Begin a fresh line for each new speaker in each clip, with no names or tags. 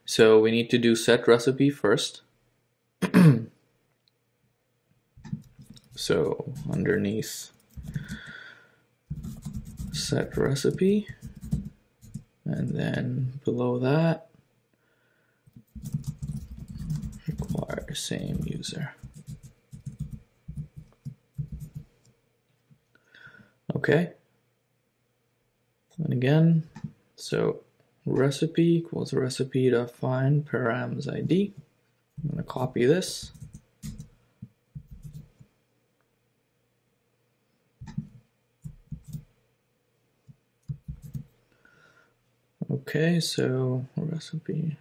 So we need to do set recipe first. So underneath set recipe, and then below that require same user. Okay, and again, so recipe equals recipe.find params ID. I'm going to copy this. Okay, so recipe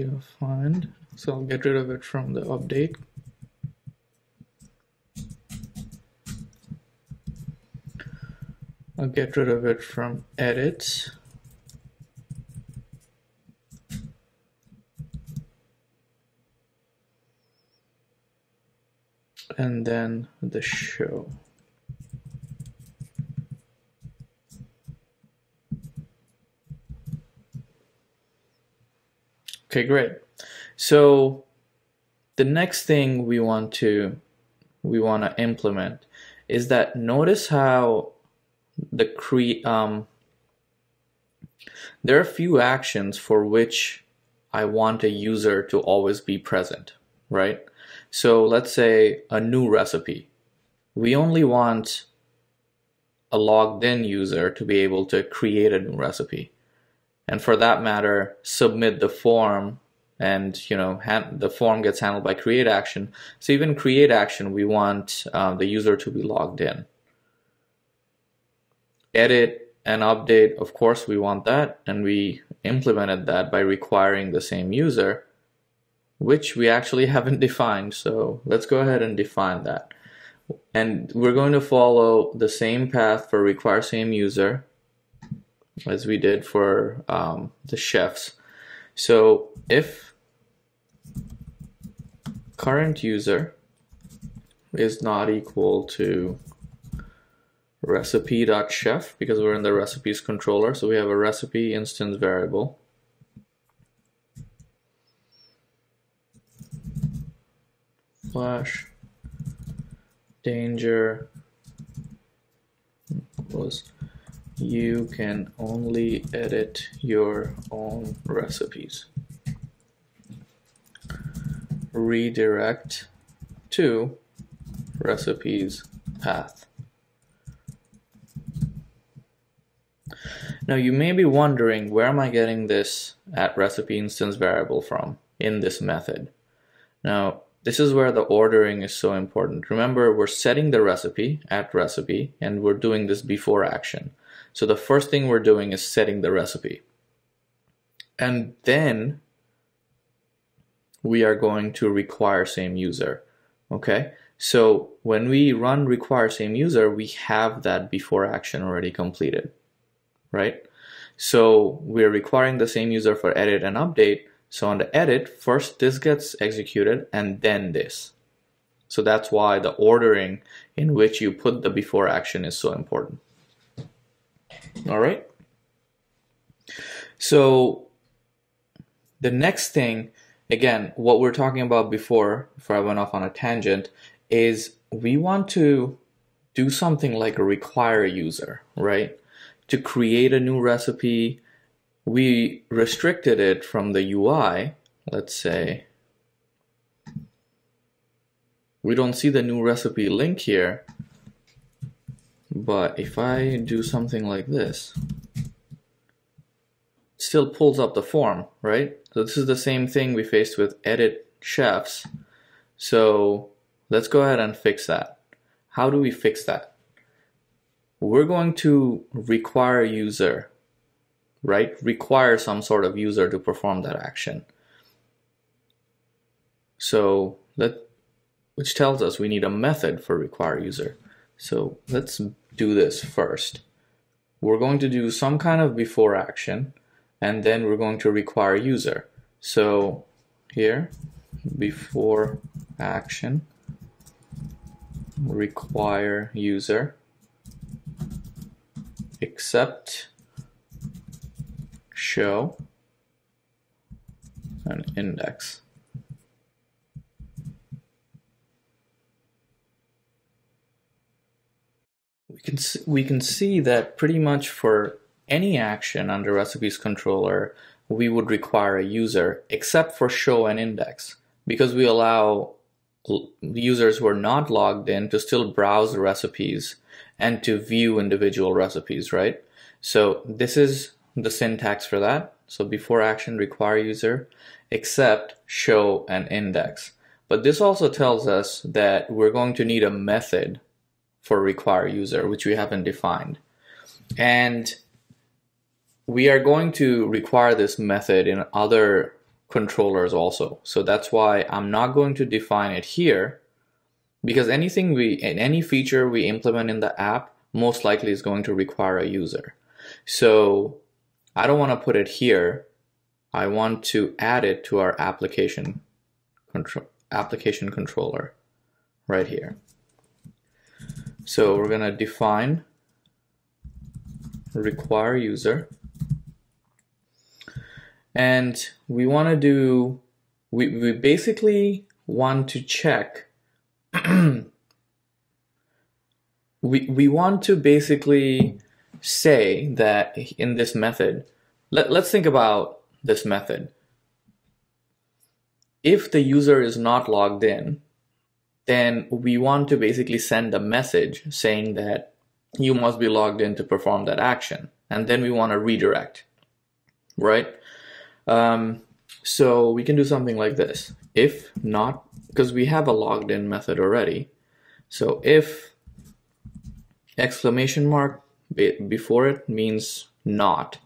of find. So I'll get rid of it from the update. I'll get rid of it from edit. And then the show. Okay, great. So the next thing we want to implement is that notice how there are a few actions for which I want a user to always be present, right? So let's say a new recipe. We only want a logged in user to be able to create a new recipe. And for that matter, submit the form, and the form gets handled by create action. So even create action, we want the user to be logged in. Edit and update, of course we want that, and we implemented that by requiring the same user, which we actually haven't defined. So let's go ahead and define that. And we're going to follow the same path for require same user as we did for the chefs. So if current user is not equal to recipe.chef, because we're in the recipes controller, so we have a recipe instance variable. Flash danger was you can only edit your own recipes. Redirect to recipes path. Now you may be wondering, where am I getting this at recipe instance variable from in this method? Now this is where the ordering is so important. Remember, we're setting the recipe at recipe, and we're doing this before action. So the first thing we're doing is setting the recipe. And then we are going to require same user. Okay? So when we run require same user, we have that before action already completed. Right? So we're requiring the same user for edit and update. So on the edit, first this gets executed and then this. So that's why the ordering in which you put the before action is so important. All right. So the next thing, again, what we're talking about before I went off on a tangent, is we want to do something like a require user, right? To create a new recipe. We restricted it from the UI. Let's say we don't see the new recipe link here, but if I do something like this, it still pulls up the form, right? So this is the same thing we faced with edit chefs. So let's go ahead and fix that. How do we fix that? We're going to require user, right? Require some sort of user to perform that action. So which tells us we need a method for require user. So let's do this first. We're going to do some kind of before action, and then we're going to require user. So here, before action, require user, except show an index. We can see that pretty much for any action under recipes controller, we would require a user, except for show an index, because we allow users who are not logged in to still browse the recipes and to view individual recipes, right? So this is the syntax for that. So before action, require user, except show an index. But this also tells us that we're going to need a method for require user, which we haven't defined. And we are going to require this method in other controllers also. So that's why I'm not going to define it here, because any feature we implement in the app most likely is going to require a user. So I don't want to put it here. I want to add it to our application controller right here. So we're going to define require user, and we want to do, we basically want to check, we want to basically say that in this method, let's think about this method. If the user is not logged in, then we want to basically send a message saying that you must be logged in to perform that action. And then we want to redirect, right? So we can do something like this. If not, because we have a logged in method already. So if exclamation mark before it means not.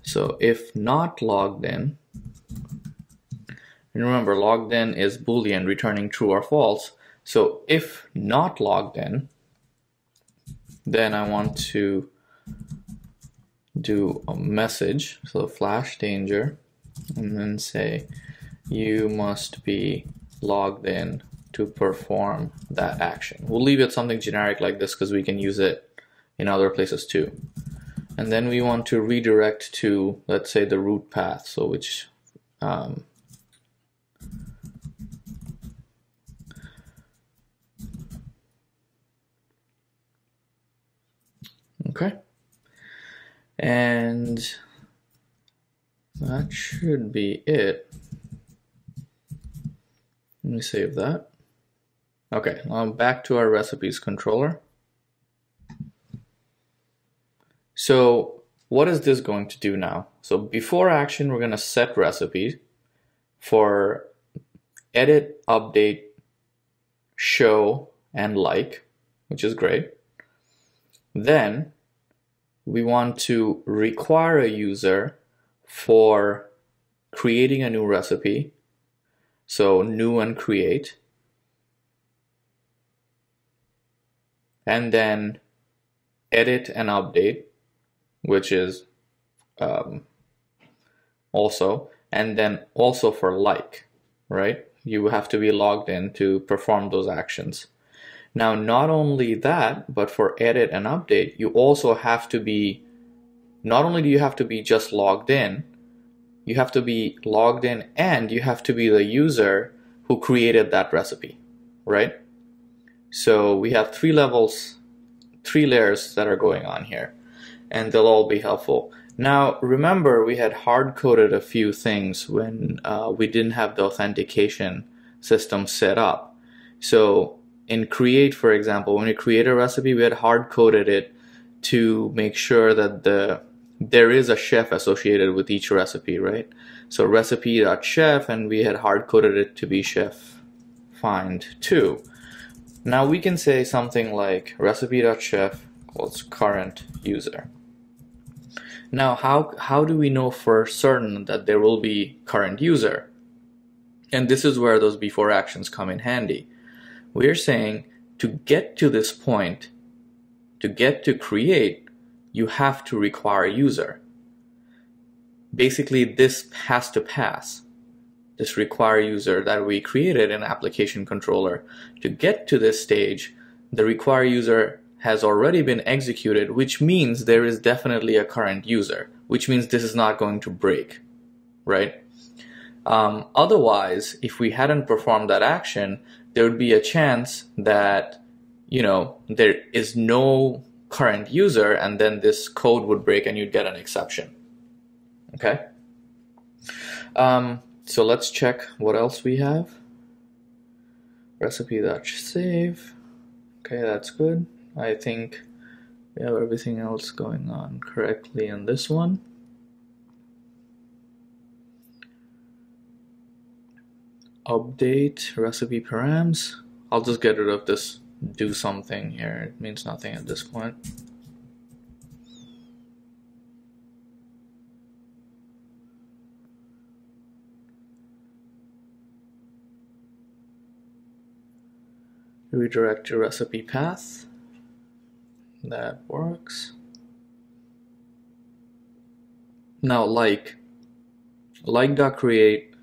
So if not logged in, and remember logged in is Boolean returning true or false. So if not logged in, then I want to do a message, so flash danger, and then say you must be logged in to perform that action. We'll leave it something generic like this because we can use it in other places too. And then we want to redirect to, let's say, the root path, so which okay, and that should be it. Let me save that. Okay, now back to our recipes controller. So what is this going to do now? So before action, we're going to set recipe for edit, update, show, and like, which is great. Then we want to require a user for creating a new recipe. So new and create. And then edit and update, which is also, and then also for like, right? You have to be logged in to perform those actions. Now, not only that, but for edit and update, you also have to be, not only do you have to be just logged in, you have to be logged in and you have to be the user who created that recipe, right? So we have three levels, three layers that are going on here, and they'll all be helpful. Now, remember, we had hard-coded a few things when we didn't have the authentication system set up. So in create, for example, when we create a recipe, we had hard-coded it to make sure that there is a chef associated with each recipe, right? So recipe.chef, and we had hard-coded it to be chef find 2. Now we can say something like recipe.chef equals current user. Now how do we know for certain that there will be current user? And this is where those before actions come in handy. We're saying to get to this point, to get to create, you have to require a user. Basically, this has to pass. This require user that we created in application controller. To get to this stage, the require user has already been executed, which means there is definitely a current user, which means this is not going to break, right? Otherwise, if we hadn't performed that action, there would be a chance that, there is no current user, and then this code would break and you'd get an exception. Okay? So let's check what else we have. Recipe.save. Okay, that's good. I think we have everything else going on correctly in this one. Update recipe params. I'll just get rid of this do something here. It means nothing at this point. Redirect to recipe path. That works. Now like.create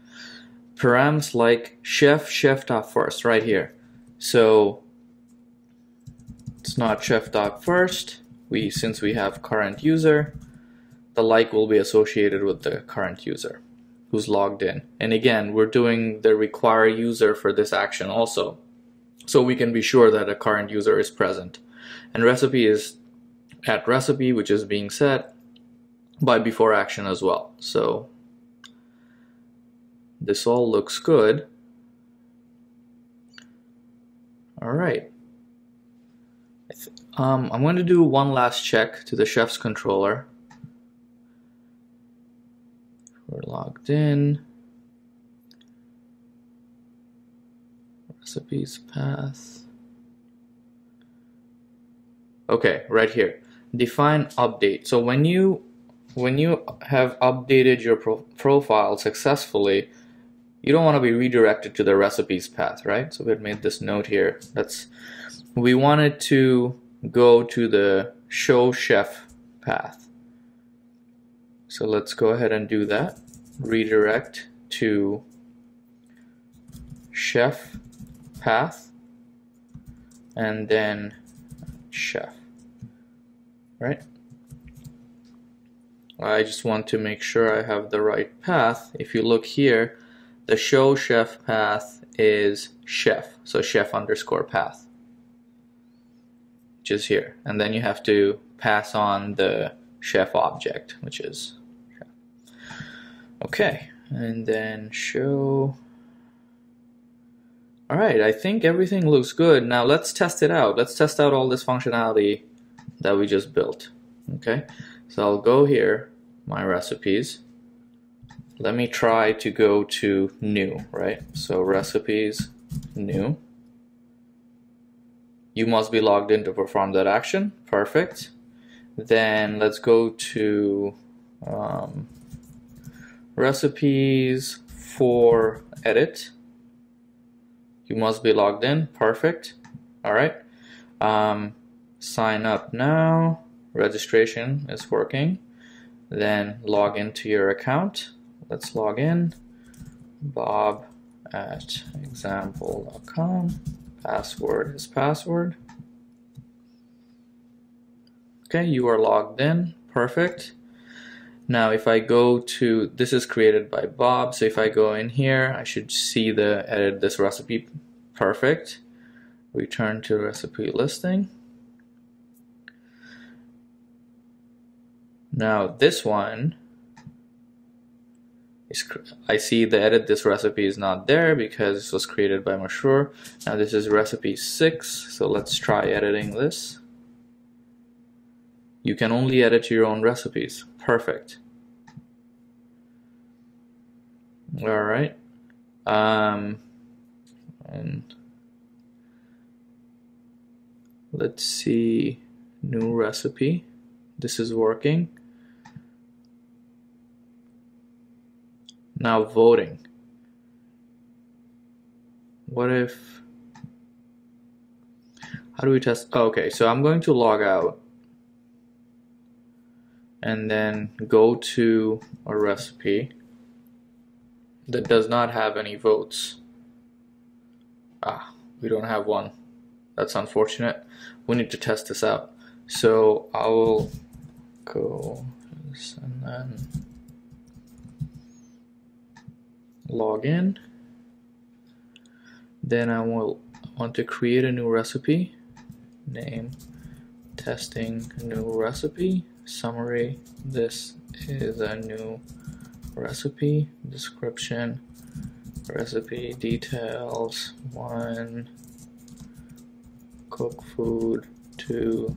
params like chef.first right here. So it's not chef.first. Since we have current user, the like will be associated with the current user who's logged in. And again, we're doing the require user for this action also, so we can be sure that a current user is present. And recipe is at recipe, which is being set by before action as well. So this all looks good. All right. I'm going to do one last check to the chef's controller. We're logged in. Recipes path. Okay, right here. Define update. So when you have updated your profile successfully, you don't want to be redirected to the recipes path, right? So we've made this note here. We wanted to go to the show chef path. So let's go ahead and do that. Redirect to chef path and then chef, right? I just want to make sure I have the right path. If you look here, the show chef path is chef, so chef underscore path, which is here. And then you have to pass on the chef object, which is chef. Okay, and then show. All right, I think everything looks good. Now let's test it out. Let's test out all this functionality that we just built. Okay, so I'll go here, my recipes. Let me try to go to new, right? So recipes, new. You must be logged in to perform that action. Perfect. Then let's go to recipes for edit. You must be logged in. Perfect. All right. Sign up now. Registration is working. Then log into your account. Let's log in. bob@example.com. Password is password. Okay, you are logged in. Perfect. Now if I go to, this is created by Bob, so if I go in here, I should see the edit this recipe. Perfect. Return to recipe listing. Now this one, I see the edit this recipe is not there because this was created by Mashur. Now this is recipe 6, so let's try editing this. You can only edit your own recipes. Perfect. All right. And let's see, new recipe. This is working. Now voting. What if, how do we test? Okay, so I'm going to log out and then go to a recipe that does not have any votes. We don't have one. That's unfortunate. We need to test this out. So I will go and then log in. Then I will want to create a new recipe. Name testing new recipe. Summary, this is a new recipe. Description, recipe details. 1, cook food. 2,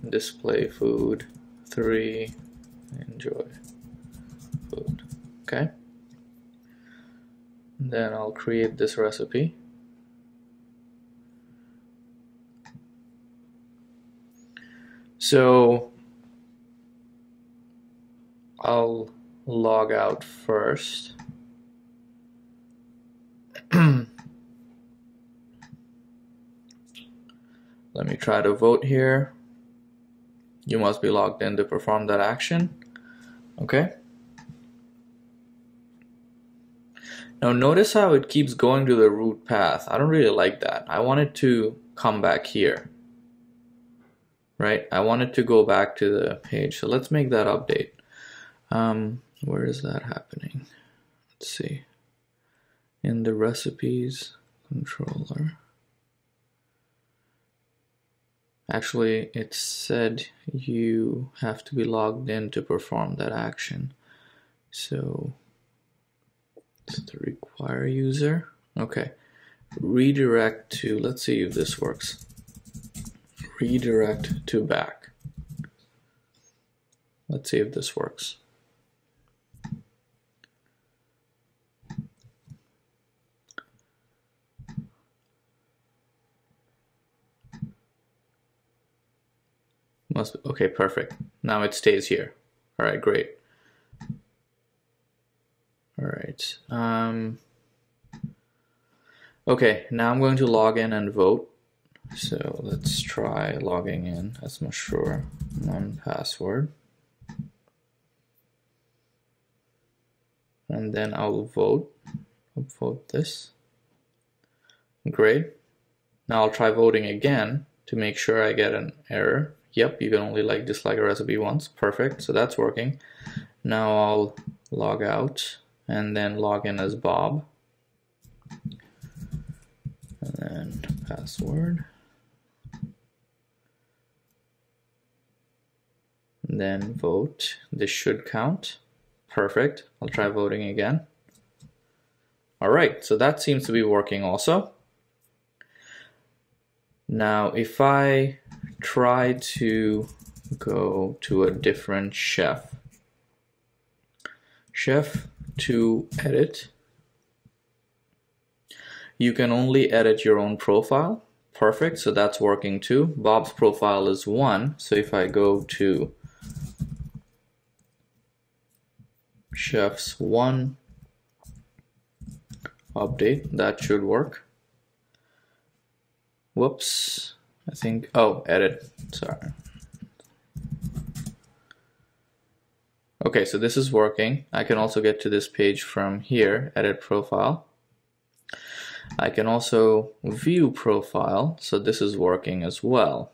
display food. 3, enjoy food. Okay. Then I'll create this recipe. So I'll log out first. Let me try to vote here. You must be logged in to perform that action. Okay. Now notice how it keeps going to the root path. I don't really like that. I want it to come back here. Right? I want it to go back to the page. So let's make that update. Where is that happening? Let's see. In the recipes controller. Actually, it said you have to be logged in to perform that action. So it's the require user. Okay. Redirect to, let's see if this works. Redirect to back. Let's see if this works. Okay, perfect. Now it stays here. All right, great. All right. Okay, now I'm going to log in and vote. So let's try logging in as Mashroor, non-password. And then I'll vote. Vote this. Great. Now I'll try voting again to make sure I get an error. Yep, you can only dislike a recipe once. Perfect, so that's working. Now I'll log out and then log in as Bob. And then password. And then vote. This should count. Perfect. I'll try voting again. All right, so that seems to be working also. Now, if I try to go to a different chef to edit, you can only edit your own profile. Perfect, so that's working too. Bob's profile is 1, so if I go to chefs 1 update, that should work. Whoops, I think, oh, edit, sorry. Okay, so this is working. I can also get to this page from here, edit profile. I can also view profile, so this is working as well.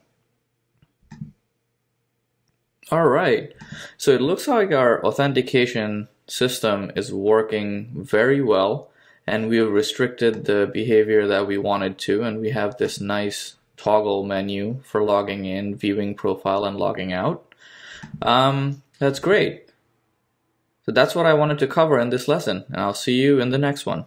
All right, so it looks like our authentication system is working very well, and we have restricted the behavior that we wanted to, and we have this nice toggle menu for logging in, viewing profile, and logging out. That's great. So that's what I wanted to cover in this lesson, and I'll see you in the next one.